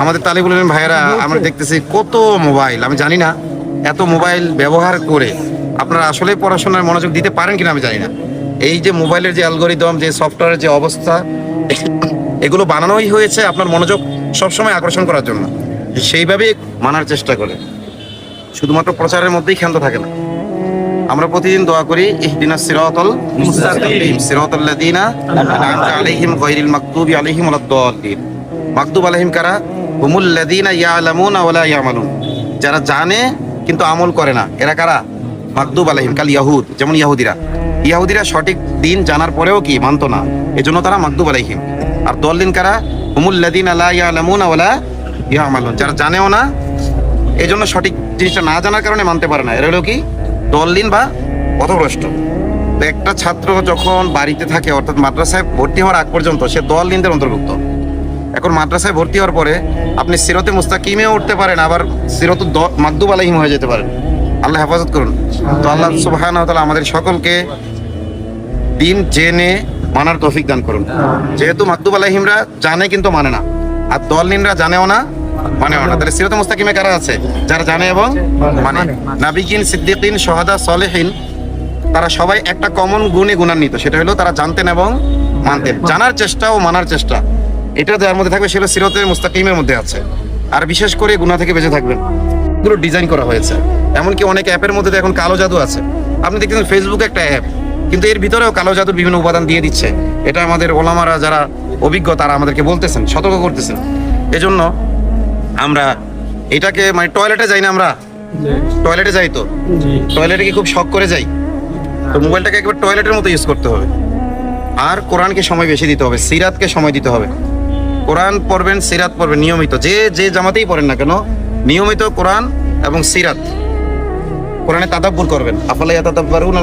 আমাদের তালিবুল ইলম ভাইয়েরা আমরা দেখতেছি কত মোবাইল, আমি জানি না এত মোবাইল ব্যবহার করে আপনারা আসলে পড়াশোনায় মনোযোগ দিতে পারেন কিনা আমি জানি না। এই যে মোবাইলের যে অ্যালগরিদম, যে সফটওয়্যারের যে অবস্থা, এগুলো বানানোই হয়েছে আপনার মনোযোগ সবসময় আকর্ষণ করার জন্য। সেইভাবে মানার চেষ্টা করে, শুধুমাত্র প্রচারের মধ্যেই ক্ষান্ত থাকে না। আমরা প্রতিদিন দোয়া করি ইহদিনাস সিরাতাল মুস্তাকিম সিরাতাল্লাযীনা আন'আমতা আলাইহিম গায়রিল মাগদুবি আলাইহিম ওয়ালাদ-দাল্লিন। মাগদুব আলাইহিম কারা? হুমুল্লাযীনা ইয়ালামুনা ওয়া লা ইয়ামালুন, যারা জানে কিন্তু আমল করে না, এরা কারা? মাগদুব আলাইহিম কাল ইয়াহুদ, যেমন ইয়াহুদিরা সঠিক দিন জানার পরেও কি মানতো না, এজন্য তারা মাগদুব আলাইহিম। আর দল্লিন কারা? হুমুল্লাযীনা লা ইয়ালামুনা ওয়া লা ইয়ামালুন, যারা জানেও না এজন্য সঠিক জিনিসটা না জানার কারণে মানতে পারে না, এরা হলো কি দল্লিন বা পথভ্রষ্ট। তো একটা ছাত্র যখন বাড়িতে থাকে, অর্থাৎ মাদ্রাসায় ভর্তি হওয়ার আগ পর্যন্ত সে দল্লিনদের অন্তর্ভুক্ত। এখন মাদ্রাসায় ভর্তি হওয়ার পরে আপনি সিরাতে মুস্তাকিমেও উঠতে পারেন, আবার সিরাত মাগদুব আলাইহিম হয়ে যেতে পারেন। আল্লাহ হেফাজত করুন। তো আল্লাহ সুবহানাহু ওয়া তাআলা আমাদের সকলকে দিন জেনে মানার তৌফিক দান করুন। যেহেতু মাগদুব আলাইহিমরা জানে কিন্তু মানে না, আর দল্লিনরা জানেও না মানেও না, তাহলে সিরাতে মুস্তাকিমে কারা আছে? যারা জানে এবং মানে। নাবিয়িন, সিদ্দিকিন, শুহাদা, সালেহিন তারা সবাই একটা কমন গুণে গুণান্বিত, সেটা হলো তারা জানতেন এবং মানতেন। জানার চেষ্টা ও মানার চেষ্টা, এটা যার মধ্যে থাকবে সেটা সিরাতে মুস্তাকিমের মধ্যে আছে। আর বিশেষ করে গুনাহ থেকে বেঁচে থাকবেন। এগুলো ডিজাইন করা হয়েছে, এমনকি অনেক অ্যাপের মধ্যে এখন কালো জাদু আছে। আপনি দেখতেছেন ফেসবুকে একটা অ্যাপ, কিন্তু এর ভিতরেও কালো জাদুর বিভিন্ন উপাদান দিয়ে দিচ্ছে। এটা আমাদের ওলামারা যারা অভিজ্ঞ তারা আমাদেরকে বলতেছেন, সতর্ক করতেছেন। এজন্য আমরা এটাকে মানে টয়লেটে যাই না, আমরা টয়লেটে যাই, তো টয়লেটে কি খুব শখ করে যাই? তো মোবাইলটাকে একবার টয়লেটের মতো ইউজ করতে হবে। আর কোরআনকে সময় বেশি দিতে হবে, সিরাতকে সময় দিতে হবে। কোরআন পড়বেন, সিরাত পড়বেন নিয়মিত, যে জামাতেই পড়েন না কেন নিয়মিত কোরআন এবং সিরাত, কোরআনে তাদাব্বুর করবেন। আফালা ইয়াতাদাব্বারুনা